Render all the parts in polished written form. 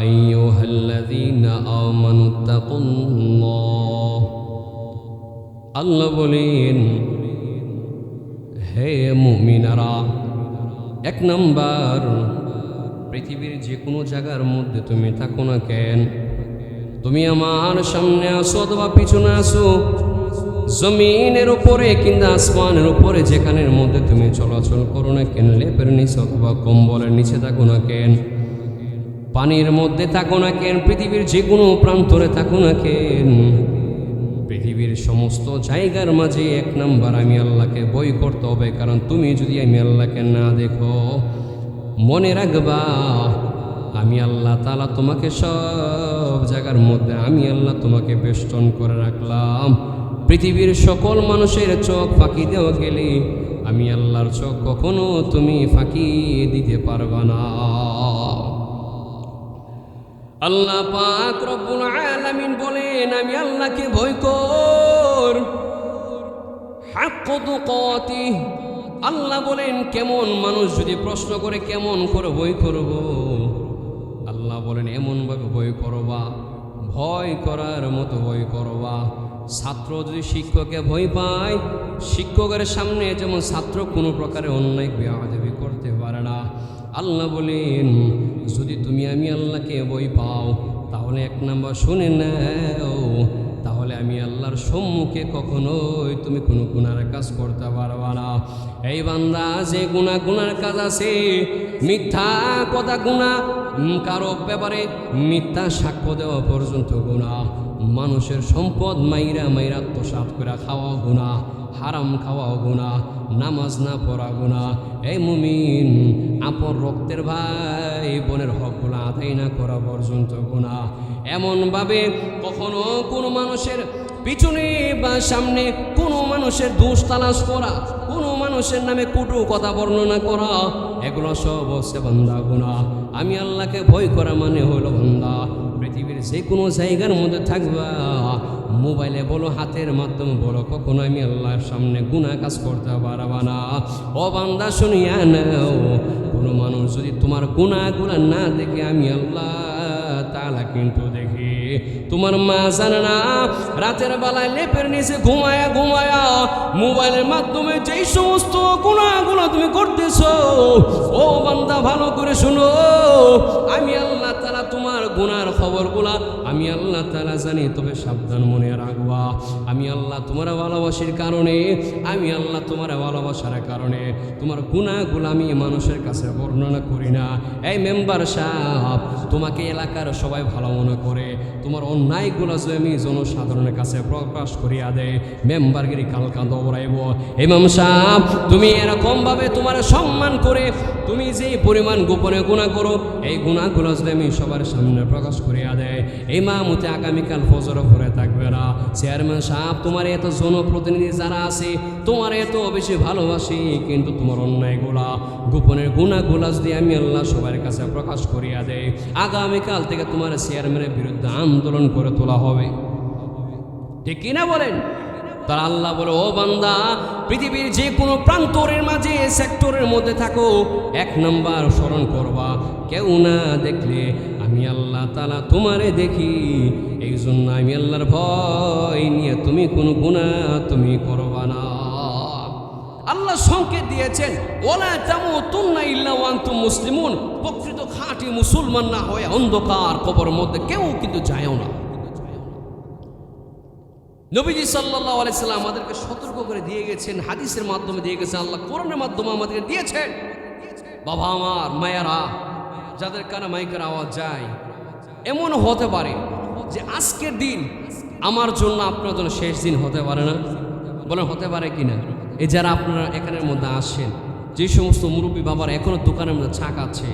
আইয়ুহাল্লাযীনা আমানুত্তাকুল্লাহ। আল্লাহ বলেন, হে মুমিনারা, এক নাম্বার, পৃথিবীর যে কোনো জায়গার মধ্যে তুমি থাকো না কেন, তুমি আমার সামনে আসো অথবা পিছনে আসো, জমিনের উপরে কিংবা আসমানের উপরে যেখানের মধ্যে তুমি চলাচল করো না কেন, লেপের নিচে অথবা কম্বলের নিচে থাকো না কেন, পানির মধ্যে থাকো না কেন, পৃথিবীর যে কোনো প্রান্তরে থাকো না কেন, পৃথিবীর সমস্ত জায়গার মাঝে এক নাম্বার আমি আল্লাহকে ভয় করতে হবে। কারণ তুমি যদি আমি আল্লাহকে না দেখো, মনে রাখবা আমি আল্লাহ তাআলা তোমাকে সব জায়গার মধ্যে আমি আল্লাহ তোমাকে বেষ্টন করে রাখলাম। পৃথিবীর সকল মানুষের চোখ ফাঁকি দেওয়া গেলে আমি আল্লাহর চোখ কখনো তুমি ফাঁকি দিতে পারবা না। আল্লাহ পাক রব্বুল আলামিন বলেন, আমি আল্লাহকে ভয় কর হাক্ক তুকাতিহ। আল্লাহ বলেন, কেমন মানুষ যদি প্রশ্ন করে কেমন করে ভয় করব, আল্লাহ বলেন এমনভাবে ভয় করবা, ভয় করার মতো ভয় করবা। ছাত্র যদি শিক্ষককে ভয় পায়, শিক্ষকের সামনে যেমন ছাত্র কোনো প্রকারে অন্যায় বেয়াদবি করতে পারে না, আল্লাহ বলেন যদি তুমি আমি আল্লাহকে ভয় পাও, তাহলে এক নাম্বার শুনে নাও, তাহলে আমি আল্লাহর সম্মুখে কখনোই তুমি কোনো গুনার কাজ করতে পারবা না। এই বান্দা, যে গুনার কাজ আছে, মিথ্যা কথা গুনাহ, কারো ব্যাপারে মিথ্যা সাক্ষ্য দেওয়া পর্যন্ত গুনাহ, মানুষের সম্পদ মাইরা আত্মসাৎ করে খাওয়া গুনাহ, হারাম খাওয়া গুনাহ, নামাজ না পড়া গুনাহ। এই মুমিন, আপন রক্তের ভাই বোনের হকগুলো আদায় না করা পর্যন্ত গুনাহ। এমনভাবে কখনো কোনো মানুষের পিছনে বা সামনে কোনো মানুষের দোষ তালাশ করা, কোনো মানুষের নামে কটু কথা বর্ণনা করা, এগুলো সব হচ্ছে বান্দা গুনাহ। আমি আল্লাহকে ভয় করা মানে হলো বান্দা, পৃথিবীর যে কোনো জায়গার মধ্যে থাকবা, মোবাইলে বলো হাতের মাধ্যমে বলো, কখনো আমি আল্লাহর সামনে গুনাহ কাজ করতে পারবা না। ও বান্দা শুনিয়া নাও, কোনো মানুষ যদি তোমার গুনাহগুলো না দেখে আমি আল্লাহ তাআলা কিন্তু দেখি। তোমার মা জানে না, রাতের বেলায় লেপের নিচে ঘুমায়া মোবাইলের মাধ্যমে যেই সমস্ত গুনাহগুলো তুমি করতেছো, ও বান্দা ভালো করে শুনো, আমি আল্লাহ তাআলা তোমার গুনার খবরগুলা আমি আল্লাহ তাআলা জানি। তবে সাবধান মনে রাখবা, আমি আল্লাহ তোমার ভালোবাসার কারণে, আমি আল্লাহ তোমার ভালোবাসার কারণে তোমার গুনাহগুলো আমি মানুষের কাছে বর্ণনা করি না। এই মেম্বার সাহেব, তোমাকে এলাকার সবাই ভালো মনে করে, তোমার অন্যায়গুলো যে আমি জনসাধারণের কাছে প্রকাশ করিয়া দেয়, মেম্বারগিরি কালকা দৌড়াইব। ইমাম সাহেব, তুমি এরকমভাবে তোমার সম্মান করে তুমি যে পরিমাণ গোপনে গুনাহ করো, এই গুনাহগুলো যদি আমি সবার সামনে প্রকাশ করিয়া দেয়, ইমামতে আগামীকাল ফজর পড়ে থাকবে না। চেয়ারম্যান সাহেব, তোমার এত জনপ্রতিনিধি যারা আছে, তোমার এত বেশি ভালোবাসি, কিন্তু তোমার অন্যায়গুলা গোপনের গুনাহগুলা যদি আমি আল্লাহ সবার কাছে প্রকাশ করিয়া দেয়, আগামীকাল থেকে তোমার চেয়ারম্যানের বিরুদ্ধে আন্দোলন করে তোলা হবে। ঠিক কিনা বলেন? তার আল্লাহ বলে, ও বান্দা, পৃথিবীর যে কোনো প্রান্তরের মাঝে সেক্টরের মধ্যে থাকো, এক নাম্বার স্মরণ করবা, কেউ না দেখলে আমি আল্লাহ তাআলা তোমারে দেখি। এই জন্য আমি আল্লাহর ভয় নিয়ে তুমি কোনো গুনাহ তুমি করবা না। আল্লাহ সংকেত দিয়েছেন, ওয়ালা তামুতুন্না ইল্লা ওয়া আনতুম মুসলিমুন। প্রকৃত খাঁটি মুসলমান না হয়ে অন্ধকার কবরের মধ্যে কেউ কিন্তু যায়ও না। নবীজি সাল্লাল্লাহু আলাইহি সাল্লাম আমাদেরকে সতর্ক করে দিয়ে গেছেন, হাদিসের মাধ্যমে দিয়ে গেছেন, আল্লাহ কোরআনের মাধ্যমে আমাদেরকে দিয়েছেন। বাবা আমার, মায়েরা, যাদের কানে মাইকের আওয়াজ যায়, এমন হতে পারে যে আজকের দিন আমার জন্য আপনার জন্য শেষ দিন হতে পারে না। বলেন হতে পারে কি না? এই যারা আপনারা এখানের মধ্যে আসেন, যে সমস্ত মুরব্বী বাবার এখনও দোকানের মধ্যে ছাক আছে,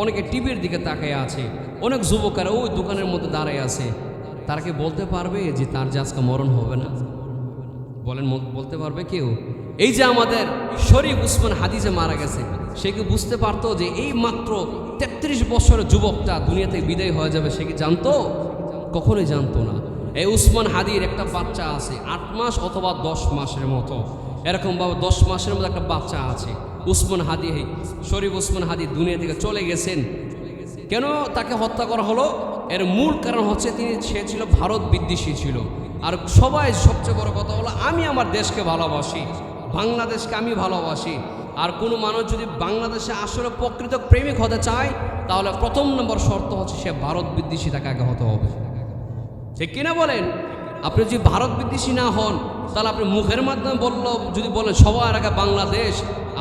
অনেকে টিভির দিকে তাকিয়ে আছে, অনেক যুবকেরা ওই দোকানের মধ্যে দাঁড়িয়ে আছে, তারা কি বলতে পারবে যে তার যে আজকে মরণ হবে না? বলেন, বলতে পারবে কেউ? এই যে আমাদের শরীফ উসমান হাদিসে মারা গেছে, সে কি বুঝতে পারতো যে এই মাত্র 33 বছরের যুবকটা দুনিয়া থেকে বিদায় হয়ে যাবে? সে কি জানতো? কখনোই জানতো না। এই উসমান হাদির একটা বাচ্চা আছে 8 মাস অথবা 10 মাসের মতো, এরকমভাবে 10 মাসের মতো একটা বাচ্চা আছে। উসমান হাদি, শরীফ উসমান হাদি দুনিয়া থেকে চলে গেছেন। কেন তাকে হত্যা করা হলো? এর মূল কারণ হচ্ছে সে ছিল ভারত বিদ্বেষী ছিল। আর সবাই সবচেয়ে বড় কথা হলো, আমি আমার দেশকে ভালোবাসি, বাংলাদেশকে আমি ভালোবাসি। আর কোনো মানুষ যদি বাংলাদেশে আসলে প্রকৃত প্রেমিক হতে চায়, তাহলে প্রথম নম্বর শর্ত হচ্ছে সে ভারত বিদ্বেষী, তাকে আগে হতে হবে। ঠিক কিনা বলেন? আপনি যদি ভারত বিদ্বেষী না হন, তাহলে আপনি মুখের মাধ্যমে যদি বলেন সবার আগে বাংলাদেশ,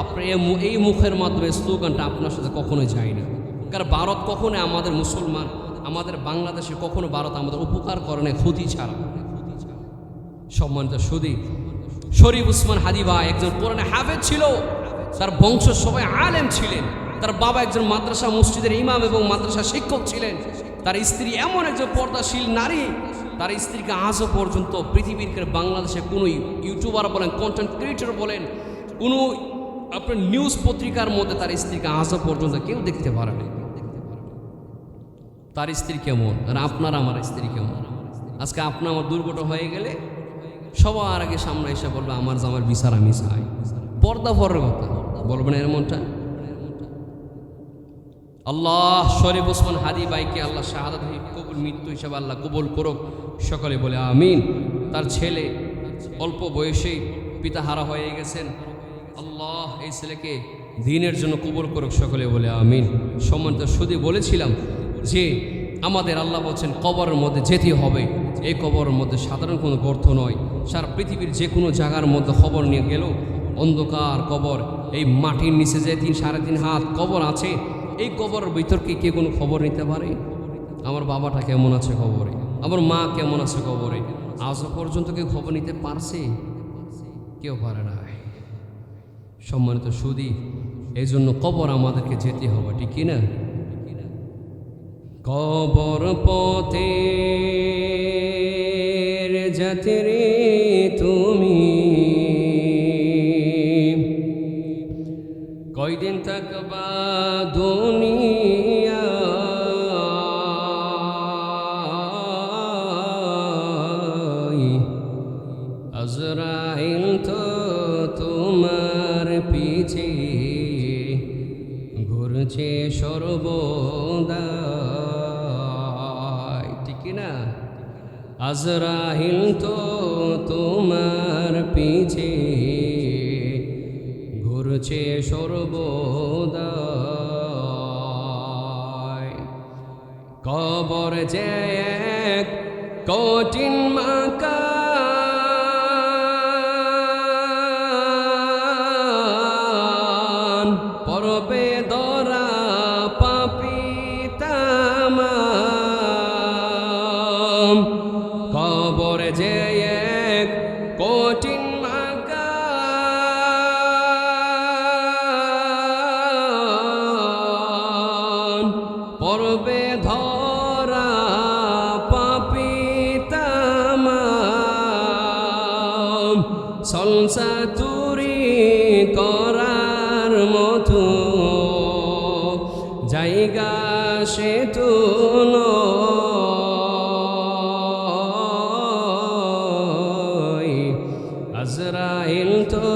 আপনি এই মুখের মাধ্যমে স্লোগানটা আপনার সাথে কখনোই যায় না। কারণ ভারত কখনোই আমাদের মুসলমান, আমাদের বাংলাদেশে কখনো ভারত আমাদের উপকার করে না, ক্ষতি ছাড়া। সম্মানিত সুধী, শরীফ উসমান হাদি ভাই একজন কোরআনে হাফেজ ছিল, তার বংশ সবাই আলেম ছিলেন। তার বাবা একজন মাদ্রাসা মসজিদের ইমাম এবং মাদ্রাসা শিক্ষক ছিলেন। তার স্ত্রী এমন একজন পর্দাশীল নারী, তার স্ত্রীকে আজও পর্যন্ত পৃথিবীর বাংলাদেশে কোনো ইউটিউবার বলেন, কন্টেন্ট ক্রিয়েটর বলেন, কোনো আপনার নিউজ পত্রিকার মধ্যে তার স্ত্রীকে আজও পর্যন্ত কেউ দেখতে পারে না। তার স্ত্রী কেমন আর আপনার আমার স্ত্রী কেমন? আজকে আপনার আমার দুর্ঘটনা হয়ে গেলে সবার আগে সামনে এসে বলবে আমার জামার বিচার আমি চাই। পর্দা পরের কথা বলবেন এমনটা? আল্লাহ শরীফ উসমান হাদি ভাইকে আল্লাহ শাহাদাত কবুল মৃত্যু হিসাবে আল্লাহ কবুল করুক, সকলে বলে আমিন। তার ছেলে অল্প বয়সেই পিতাহারা হয়ে গেছেন, আল্লাহ এই ছেলেকে দ্বীনের জন্য কবুল করুক, সকলে বলে আমিন। সম্মানিত সুধী, বলেছিলাম যে আমাদের আল্লাহ বলছেন কবরের মধ্যে যেতে হবে। এই কবরের মধ্যে সাধারণ কোনো গর্ত নয়, সারা পৃথিবীর যে কোনো জায়গার মধ্যে খবর নিয়ে গেল অন্ধকার কবর। এই মাটির নিচে যে 3-3.5 হাত কবর আছে, এই কবরের ভিতর কি কে কোনো খবর নিতে পারে? আমার বাবাটা কেমন আছে কবরে, আমার মা কেমন আছে কবরে, আজও পর্যন্ত কেউ খবর নিতে পারছে? কেউ পারে না। সম্মানিত সুধী, এই জন্য কবর আমাদেরকে যেতে হবে, ঠিক কিনা? কবর পথে যাত্রী তুমি, কয়দিন থাকবা দুনিয়া, আজরাইল তো তোমার পিছে ঘুরছে সর্বদা, ঠিক না? আজরাইল তো তোমার পিছে ঘুরছে সর্বদা, কবর যে এক কঠিন মাকান, পরবে দরা পাপী তামাম, কবর যে এক কঠিন মাকান, পরবে ধরা পাপী তামাম, সংসাতুরি করার মতো জায়গা সে তো নয়, আজরাইল তো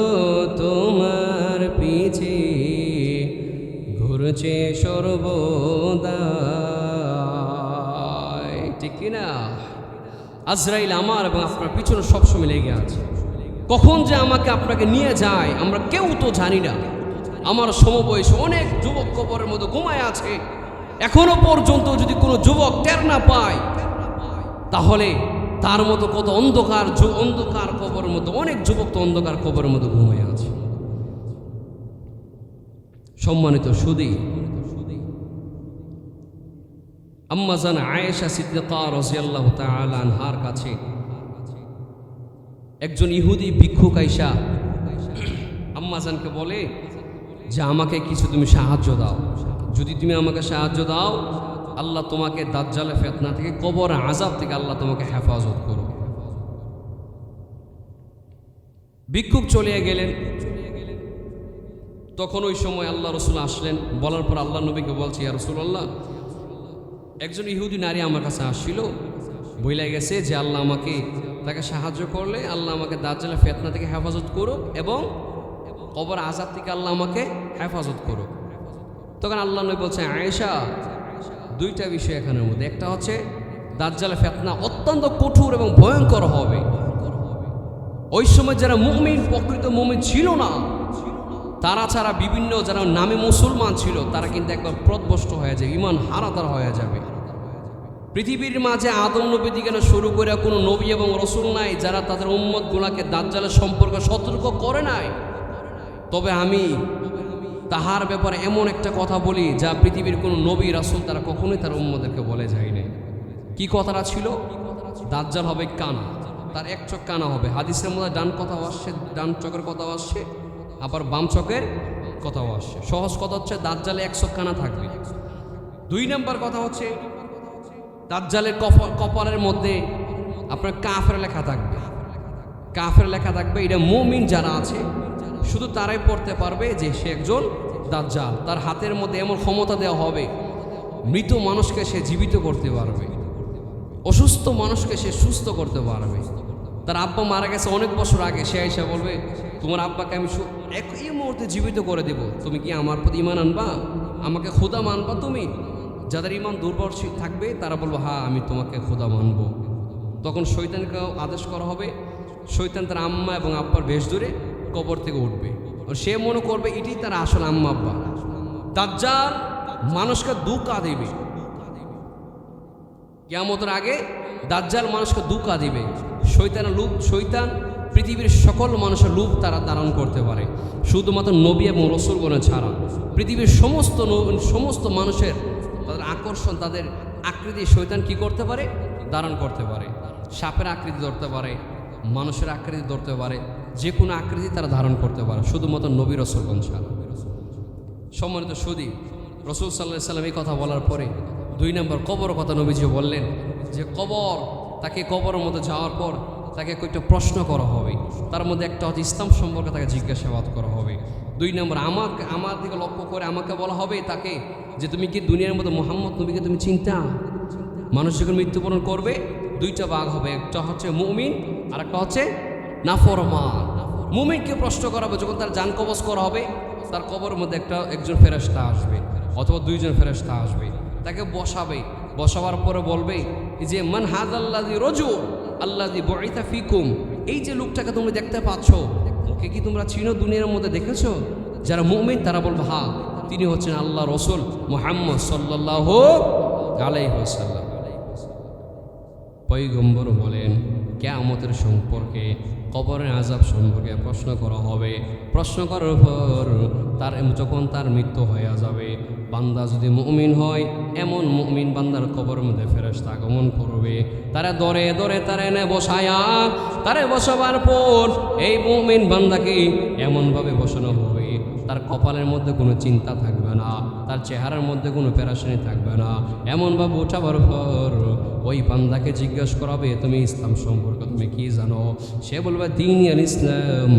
তোমার পিছে ঘুরছে সর্বদা, ঠিক কিনা? আজরাইল আমার এবং আপনার পিছনে সবসময় লেগে আছে। কখন যে আমাকে আপনাকে নিয়ে যায় আমরা কেউ তো জানি না। আমার সমবয়সী অনেক যুবক কবরের মধ্যে ঘুমায় আছে, এখনো পর্যন্ত যদি কোনো যুবক টের না পায়, তাহলে তার মতো কত অন্ধকার কবরের মধ্যে অনেক যুবক তো অন্ধকার কবরের মধ্যে ঘুমায় আছে। সম্মানিত সুধী, আম্মা জান আয়েশা সিদ্দিকা রাদিয়াল্লাহু তাআলা আনহার কাছে একজন ইহুদি ভিক্ষুক আইসা আম্মা জানকে বলে যে আমাকে কিছু তুমি সাহায্য দাও, যদি তুমি আমাকে সাহায্য দাও আল্লাহ তোমাকে দাজ্জালের ফিতনা থেকে, কবর আযাব থেকে আল্লাহ তোমাকে হেফাজত করবে। ভিক্ষুক চলে গেলেন। তখন ওই সময় আল্লাহ রসুল আসলেন, বলার পর আল্লাহ নবীকে বলছে, ইয়া রাসূলুল্লাহ, একজন ইহুদি নারী আমার কাছে আসছিল, বইলা গেছে যে আল্লাহ আমাকে, তাকে সাহায্য করলে আল্লাহ আমাকে দাজ্জালের ফিতনা থেকে হেফাজত করুক এবং কবর আযাব থেকে আল্লাহ আমাকে হেফাজত করুক। তখন আল্লাহ নবী বলছে, আয়েশা দুইটা বিষয় এখানের মধ্যে। একটা হচ্ছে দাজ্জাল ফিতনা অত্যন্ত কঠোর এবং ভয়ঙ্কর হবে। ওই সময় যারা মুমিন, প্রকৃত মুমিন ছিল না, তারা ছাড়া বিভিন্ন যারা নামে মুসলমান ছিল, তারা কিন্তু একবার পথভ্রষ্ট হয়ে যাবে, ঈমান হারাদার হয়ে যাবে। পৃথিবীর মাঝে আদম নবী থেকে শুরু করে কোনো নবী এবং রসুল নাই যারা তাদের উম্মতগুলোকে দাজ্জালের সম্পর্কে সতর্ক করে নাই। তবে আমি তাহার ব্যাপারে এমন একটা কথা বলি যা পৃথিবীর কোনো নবী রাসূল তারা কখনোই তার উম্মতদেরকে বলে যায়নি। কি কথাটা ছিল? দাজ্জাল হবে কানা, তার এক চোখ কানা হবে। হাদিসের মধ্যে ডান কথাও আসছে, ডান চোখের কথাও আসছে, আবার বাম চোখের কথাও আসছে। সহজ কথা হচ্ছে দাজ্জালে এক চোখ কানা থাকবে। দুই নম্বর কথা হচ্ছে দাজ্জালের কপালের মধ্যে আপনার কাফের লেখা থাকবে। কাফের লেখা থাকবে, এটা মুমিন যারা আছে শুধু তারাই পড়তে পারবে যে সে একজন দাজ্জাল। তার হাতের মধ্যে এমন ক্ষমতা দেওয়া হবে, মৃত মানুষকে সে জীবিত করতে পারবে, অসুস্থ মানুষকে সে সুস্থ করতে পারবে। তার আব্বা মারা গেছে অনেক বছর আগে, সে এসে বলবে তোমার আব্বাকে আমি এই মুহূর্তে জীবিত করে দেব, তুমি কি আমার প্রতি ঈমান আনবা, আমাকে খোদা মানবা? তুমি যাদের ঈমান দুর্বল থাকবে তারা বলবো হ্যাঁ আমি তোমাকে খোদা মানব। তখন শয়তানকেও আদেশ করা হবে, শয়তান তার আম্মা এবং আব্বার বেশ ধরে কবর থেকে উঠবে, সে মনে করবে এটি তার আসল আম্মা আব্বা। দাজ্জাল মানুষকে ধোঁকা দেবে, কিয়ামতের আগে দাজ্জাল মানুষকে ধোঁকা দিবে। শয়তান পৃথিবীর সকল মানুষের রূপ তারা ধারণ করতে পারে, শুধুমাত্র নবী এবং রসুলগণ ছাড়া। পৃথিবীর সমস্ত মানুষের তাদের আকর্ষণ, তাদের আকৃতি শয়তান কি করতে পারে? ধারণ করতে পারে। সাপের আকৃতি ধরতে পারে, মানুষের আকৃতি ধরতে পারে, যে কোনো আকৃতি তারা ধারণ করতে পারে, শুধুমাত্র নবী রসুলগণ ছাড়া। সম্মানিত সুদী, রসুল সাল্লাল্লাহু আলাইহি ওয়াসাল্লাম এই কথা বলার পরে দুই নম্বর কবর কথা নবীজি বললেন যে কবর, তাকে কবরের মধ্যে যাওয়ার পর তাকে কয়েকটা প্রশ্ন করা হবে। তার মধ্যে একটা হচ্ছে ইসলাম সম্পর্কে তাকে জিজ্ঞাসাবাদ করা হবে। দুই নম্বর আমার দিকে লক্ষ্য করে আমাকে বলা হবে তাকে যে তুমি কি দুনিয়ার মধ্যে মুহাম্মদ নবীকে তুমি চিন্তা? মানুষ যখন মৃত্যুবরণ করবে দুইটা ভাগ হবে, একটা হচ্ছে মুমিন আর একটা হচ্ছে নাফরমান। মুমিনকে প্রশ্ন করা হবে যখন তার জান কবজ করা হবে, তার কবরের মধ্যে একজন ফেরেশতা আসবে অথবা দুইজন ফেরেশতা আসবে, তাকে বসাবার পরে বলবে যে মান হাযাল্লাযী রাজুল আল্লাযী বুইসা ফীকুম, এই যে লোকটাকে তোমরা দেখতে পাচ্ছ ওকে কি তোমরা চিনো, দুনিয়ার মধ্যে দেখেছো? যারা মুমিন তারা বলবে হ্যাঁ, তিনি হচ্ছেন আল্লাহ রসুল মুহাম্মদ সাল্লাল্লাহু আলাইহি ওয়াসাল্লাম। পয়গম্বর বলেন কিয়ামতের সম্পর্কে, কবরের আযাব সম্পর্কে প্রশ্ন করা হবে। প্রশ্ন করার পর যখন তার মৃত্যু হয়ে যাবে, বান্দা যদি মুমিন হয়, এমন মুমিন বান্দার কবরের মধ্যে ফেরেশতা আগমন করবে, তারা দরে দরে তারা এনে বসায়া, তারে বসাবার পর এই মুমিন বান্দাকে এমনভাবে বসানো হবে তার কপালের মধ্যে কোনো চিন্তা থাকবে না, তার চেহারার মধ্যে কোনো পেরেশানি থাকবে না। এমনভাবে ওঠাবার পর ওই বান্দাকে জিজ্ঞাসা করাবে তুমি ইসলাম সম্পর্কে তুমি কি জানো? সে বলবে দ্বীন আল ইসলাম,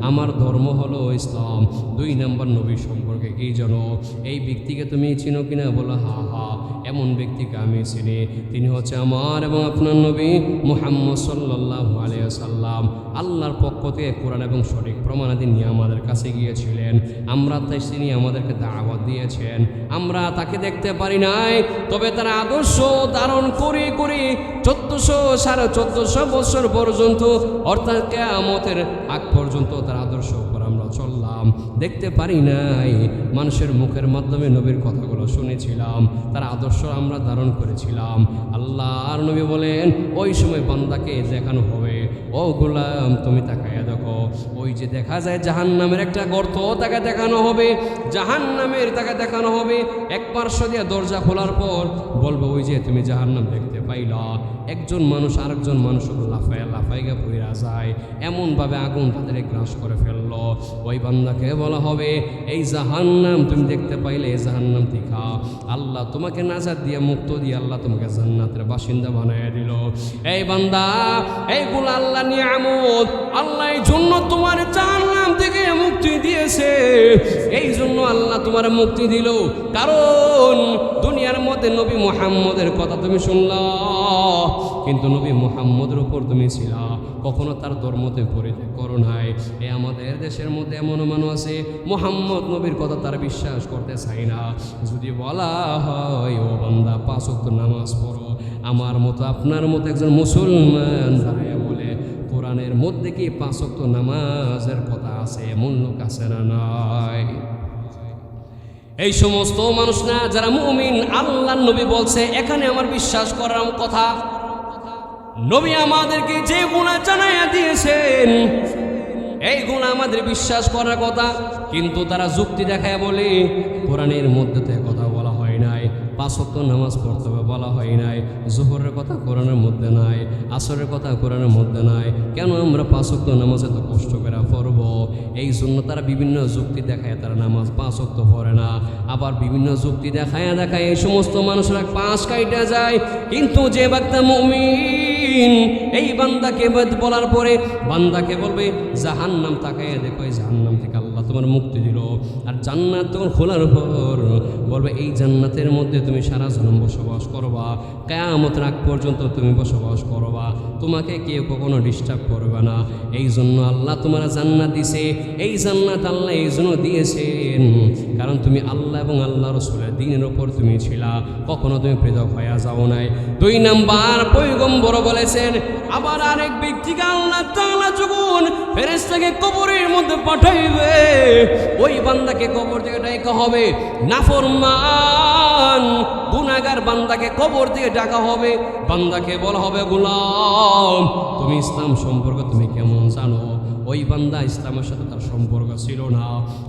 আমার ধর্ম হলো ইসলাম। দুই নম্বর নবী সম্পর্কে কি জানো? এই ব্যক্তিকে তুমি চিনো কিনা? বলো হ্যাঁ হ্যাঁ, এমন ব্যক্তিকে আমি চিনি, তিনি হচ্ছে আমার এবং আপনার নবী মুহাম্মদ সাল্লাল্লাহু আলাইহি ওয়াসাল্লাম। আল্লাহর পক্ষ থেকে কোরআন এবং সঠিক প্রমাণাদি নিয়ে আমাদের কাছে গিয়েছিলেন, আমরা তাই তিনি আমাদেরকে দাওয়াত দিয়েছেন। আমরা তাকে দেখতে পারি নাই, তবে তার আদর্শ ধারণ করে করে 1400-1450 বছর পর্যন্ত, অর্থাৎ কিয়ামতের আগ পর্যন্ত তার আদর্শ উপর আমরা চললাম, দেখতে পারি নাই। মানুষের মুখের মাধ্যমে নবীর কথাগুলো শুনেছিলাম, তার আদর্শ আমরা ধারণ করেছিলাম। আল্লাহর নবী বলেন ওই সময় বান্দাকে দেখানো হবে, ও গোলাম তুমি তাকায়া দেখো, ওই যে দেখা যায় জাহান্নামের একটা গর্ত, তাকে দেখানো হবে, জাহান্নামের তাকে দেখানো হবে। এক পার্শ্ব দিয়ে দরজা খোলার পর বলবো ওই যে তুমি জাহান্নাম দেখতে পাইলা। একজন মানুষ আরেকজন মানুষ লাফাইগা পইরা যায়, এমনভাবে আগুন তাদের গ্রাস করে ফেললো। ওই বান্দাকে বলা হবে এই জাহান্নাম তুমি দেখতে পাইলে, এই জাহান্নাম থেকে আল্লাহ তোমাকে নাজাত দিয়ে মুক্ত দিয়ে আল্লাহ তোমাকে জান্নাতের বাসিন্দা বানায় দিল। এই বান্দা, এইগুলো আল্লাহ নিয়ামত, আল্লাহ এই জন্য তোমার জাহান্নাম থেকে মুক্তি দিয়েছে, এই জন্য আল্লাহ তোমার মুক্তি দিল। কারণ দুনিয়া দুনিয়ার মধ্যে নবী মুহাম্মদের কথা তুমি শুনলা, কিন্তু নবী মুহাম্মদের উপর তুমি ছিলা, কখনো তার ধর্ম তুমি পরিত্যাগ করো নাই। এ আমাদের দেশের মধ্যে এমন মানুষ আছে মুহাম্মদ নবীর কথা তারা বিশ্বাস করতে চায় না। যদি বলা হয় ও বান্দা 5 ওয়াক্ত নামাজ পড়ো, আমার মতো আপনার মতো একজন মুসলমান দাঁড়ায় বলে কোরআনের মধ্যে কি 5 ওয়াক্ত নামাজের কথা আছে? এমন লোক আছে না নাই? এই সমস্ত মানুষ না যারা মুমিন, আল্লাহর নবী বলছে এখানে আমার বিশ্বাস করার কথা। নবী আমাদেরকে যে গুনাহ জানাইয়া দিয়েছেন এই গুনাহ আমাদের বিশ্বাস করার কথা, কিন্তু তারা যুক্তি দেখায় বলে কোরআনের মধ্যে তো কথা বলা হয় নাই, 5 ওয়াক্ত নামাজ পড়তে হবে বলা হয় নাই, জোহরের কথা কোরআনের মধ্যে নাই, আসরের কথা কোরআনের মধ্যে নাই, কেন আমরা 5 ওয়াক্ত নামাজ এত কষ্ট করে পড়ব? এই জন্য তারা বিভিন্ন যুক্তি দেখায় তারা নামাজ 5 ওয়াক্ত পড়ে না। আবার বিভিন্ন যুক্তি দেখায় এই সমস্ত মানুষরা 5 কাইটা যায়, কিন্তু যে বান্দা মুমিন এই বান্দাকে বলার পরে বান্দাকে বলবে জাহান্নাম, তাকায় দেখো এই জাহান্নাম থেকে আল্লাহ তোমার মুক্তি দিল, আর জান্নাত তখন খোলার পর বলবে এই জান্নাতের মধ্যে তুমি সারা জীবন বসবাস করবা, কিয়ামত রাত পর্যন্ত তুমি বসবাস করবা, তোমাকে কেউ কখনো ডিস্টার্ব করবে না। এই জন্য আল্লাহ তোমার জান্নাত দিছে। এই জান্নাত আল্লাহ এই জন্য দিয়েছেন কারণ তুমি আল্লাহ এবং আল্লাহ রাসূলের দ্বীনের উপর তুমি ছিলা, কখনো তুমি পৃথক হয়ে যাও নাই। 2 নাম্বার পয়গম্বর বলেছেন আবার আরেক ব্যক্তিকে আল্লাহ তাআলা যখন ফেরেশতাকে কবরের মধ্যে পাঠাইবে, ওই বান্দাকে কবর থেকে ডাকা হবে, নাফরমান গুনাহগার বান্দাকে কবর থেকে ডাকা হবে, বান্দাকে বলা হবে গোলাম তুমি ইসলাম সম্পর্কে তুমি কেমন জানো? ওই বান্দা ইসলামের সাথে তার সম্পর্ক ছিল না,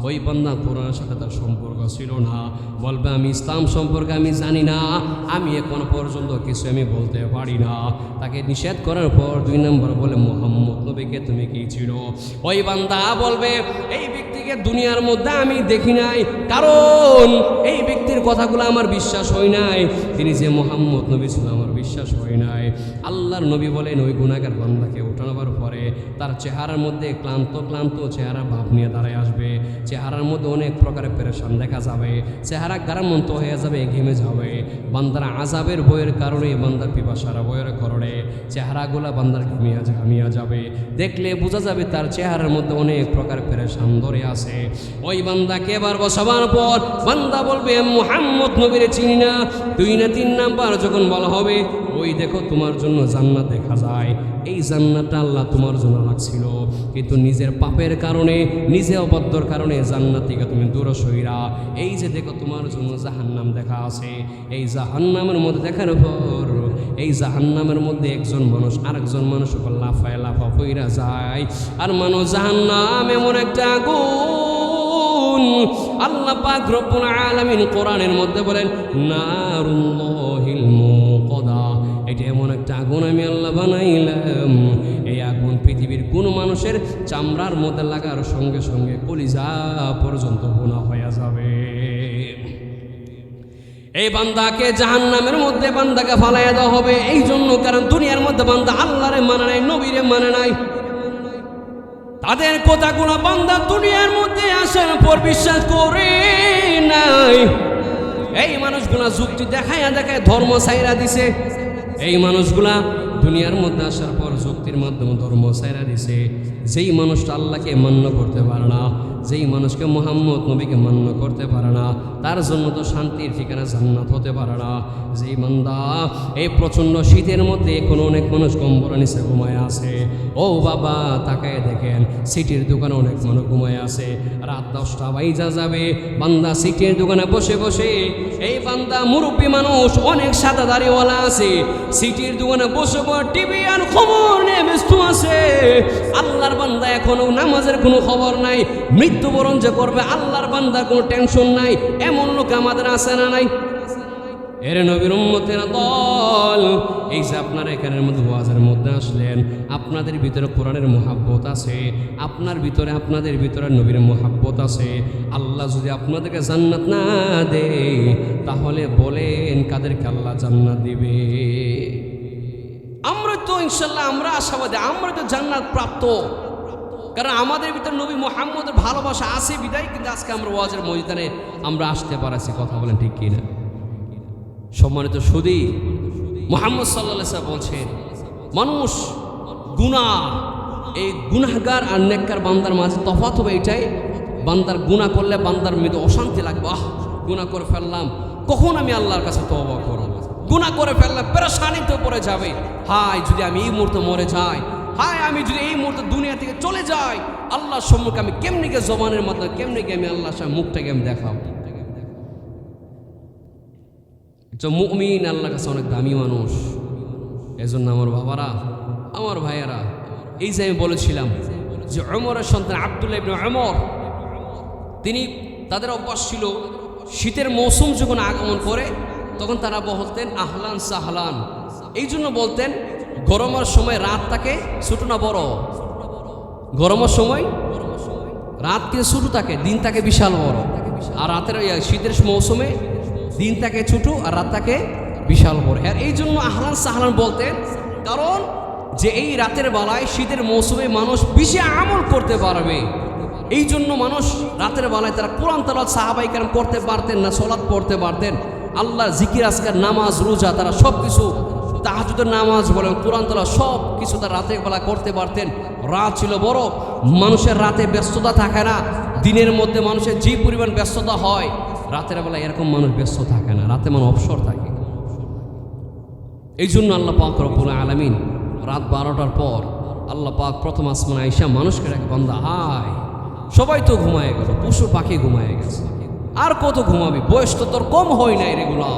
ওই বান্দা কোরআনের সাথে তার সম্পর্ক ছিল না, বলবে আমি ইসলাম সম্পর্কে আমি জানি না, আমি এখন পর্যন্ত কিছু আমি বলতে পারি না। তাকে নিষেধ করার পর 2 নম্বর বলে মুহাম্মদ নবীকে তুমি কি ছিল? ওই বান্দা বলবে এই ব্যক্তিকে দুনিয়ার মধ্যে আমি দেখি নাই, কারণ এই ব্যক্তির কথাগুলো আমার বিশ্বাস হয় নাই, তিনি যে মুহাম্মদ নবী ছিল আমার বিশ্বাস হয় নাই। আল্লাহর নবী বলেন ওই গুনাহগার বান্দাকে উঠানোর পরে তার চেহারার মধ্যে ক্লান্ত চেহারা ভাব নিয়ে দাঁড়ায় আসবে, চেহারার মধ্যে অনেক প্রকারের পেরেশান দেখা যাবে, চেহারা গারামন্ত হয়ে যাবে, ঘেমে যাবে, বান্দার আযাবের বয়ের কারণে বান্দার পিপাসার বয়ের কারণে চেহারাগুলা বান্দার ঘামিয়া যাবে, দেখলে বোঝা যাবে তার চেহারার মধ্যে অনেক প্রকার পেরেশান ধরে আছে। ওই বান্দাকে এবার বসাবার পর বান্দা বলবে মুহাম্মদ নবীরে চিনি না। 2 না 3 নাম্বার যখন বলা হবে ওই দেখো তোমার জন্য জান্নাত দেখা যায়, এই জান্নাতটা আল্লাহ তোমার জন্য রাখছিল, কিন্তু নিজের পাপের কারণে নিজে অবাধ্যর কারণে জান্নাত থেকে তুমি দূরে সইরা, এই যে দেখো তোমার জন্য জাহান্নাম দেখা আছে, এই জাহান্নামের মধ্যে দেখার পর এই জাহান্নামের মধ্যে একজন মানুষ আরেকজন মানুষ লাফায় লাফা ফইরা যায়, আর মানুষ জাহান্নাম এমন একটা আগুন, আল্লাহ পাক রব্বুল আলামিন কোরআনের মধ্যে বলেন নারুল্লাহিল মুকাদা, এটা এমন একটা আগুন আমি আল্লাহ বানাইলাম, এই আগুন পৃথিবীর কোন মানুষের চামড়ার মধ্যে লাগার সঙ্গে সঙ্গে কলিজা পর্যন্ত ভুনা হয়ে যাবে। এই বান্দাকে জাহান্নামের মধ্যে বান্দাকে ফালাইয়া দেওয়া হবে, এই জন্য কারণ দুনিয়ার মধ্যে বান্দা আল্লাহরে মানে নাই, নবীরে মানে নাই, তাদের কথাগুলো বান্দা দুনিয়ার মধ্যে আসার পর বিশ্বাস করে নাই। এই মানুষগুলা যুক্তি দেখায় ধর্ম ছাইরা দিছে, এই মানুষগুলা দুনিয়ার মধ্যে আসার পর যুক্তির মাধ্যমে ধর্ম ছাইরা দিছে। যেই মানুষটা আল্লাহকে মান্য করতে পারে না, যেই মানুষকে মুহাম্মদ নবীকে মান্য করতে পারে না, তার জন্য তো শান্তির ঠিকানা জান্নাত হতে পারে না। যেই বান্দা এই প্রচণ্ড শীতের মধ্যে কোনো অনেক মানুষ কম্বলের নিচে ঘুমায় আছে, ও বাবা তাকায় দেখেন সিটির দোকানে অনেক মানুষ ঘুমায় আছে, রাত 10টা বাইজা যাবে, বান্দা সিটির দোকানে বসে বসে, এই বান্দা মুরব্বী মানুষ অনেক সাদা দাড়িওয়ালা আছে, সিটির দোকানে বসে টিভি আর খবর নিয়ে ব্যস্ত আছে। আল্লাহর বান্দা এখনো নামাজের কোনো খবর নাই, মৃত্যুবরণ যে করবে আল্লাহর বান্দার কোনো টেনশন নাই, এমন লোক আমাদের আছে না নাই? এর নবীর উম্মতের দল, এই যে আপনারা এখানের মধ্যে ওয়াজের মধ্যে আসলেন, আপনাদের ভিতরে কোরআনের মুহাব্বত আছে, আপনাদের ভিতরে নবীর মুহাব্বত আছে। আল্লাহ যদি আপনাদেরকে জান্নাত না দেয় তাহলে বলেন কাদেরকে আল্লাহ জান্নাত দিবে? আমরা তো ইনশাল্লাহ আমরা আশাবাদী, আমরা তো জান্নাত প্রাপ্ত, কারণ আমাদের ভিতরে নবী মুহাম্মদের ভালোবাসা আছে বিদায় কিন্তু আজকে আমরা ওয়াজের ময়দানে আমরা আসতে পারছি। কথা বলেন ঠিক কিনা? সম্মানিত সুদী, মুহাম্মদ সাল্লাল্লাহু আলাইহি ওয়াসাল্লাম বলছেন মানুষ গুনাহ, এই গুনাহগার আর নেককার বান্দার মাঝে তফাৎ হবে এটাই, বান্দার গুনাহ করলে বান্দার মধ্যে অশান্তি লাগবে, গুনাহ করে ফেললাম, কখন আমি আল্লাহর কাছে তওবা করব। গুনাহ করে ফেললে পেরেশানিতে পড়ে যাবে, হায় যদি আমি এই মুহূর্তে মরে যাই, হায় আমি যদি এই মুহূর্তে দুনিয়া থেকে চলে যাই, আল্লাহর সম্মুখে আমি কেমনি গিয়ে জবানের মাধ্যমে কেমনি গিয়ে আমি আল্লাহর সামনে মুখটাকে আমি দেখাবো। মুমিন আল্লাহর কাছে অনেক দামি মানুষ। এজন্য আমার বাবারা, আমার ভাইয়েরা, এই যে আমি বলেছিলাম যে ওমরের সন্তান আব্দুল্লাহ ইবনে ওমর, তিনি তাদের অভ্যাস ছিল শীতের মৌসুম যখন আগমন করে তখন তারা বলতেন আহলান সাহলান। এই জন্য বলতেন গরমের সময় রাত থাকে ছোটো না বড়, গরমের সময় রাত কিন্তু ছোটো থাকে, দিন থাকে বিশাল বড়, আর রাতের শীতের মৌসুমে দিন থাকে ছোটো আর রাত থাকে বিশাল বড়। আর এই জন্য আহলান সাহলান বলতেন, কারণ যে এই রাতের বেলায় শীতের মৌসুমে মানুষ বেশি আমল করতে পারবে, এই জন্য মানুষ রাতের বেলায় তারা কোরআন তেলাওয়াত সাহাবায়ে কেরাম করতে পারতেন না, সালাত পড়তে পারতেন, আল্লাহর জিকির আজকার নামাজ রোজা তারা সব কিছু, তাহাজ্জুদের নামাজ বলেন কোরআন তেলাওয়াত সব কিছু তারা রাতের বেলা করতে পারতেন। রাত ছিল বড়, মানুষের রাতে ব্যস্ততা থাকে না, দিনের মধ্যে মানুষের যে পরিমাণ ব্যস্ততা হয় রাতের বেলা এরকম মানুষ ব্যস্ত থাকে না, রাতে মানুষ অবসর থাকে। এই জন্য আল্লাহ পাক রব্বুল আলামিন রাত 12টার পর আল্লাহ পাক প্রথম আসমানে আইসা মানুষকে ডাকে, বান্দা আয়। সবাই তো ঘুমায় গেল, পশু পাখি ঘুমায় গেছে, আর কত ঘুমাবি, বয়স তো তোর কম হয় নাই রেগুলা।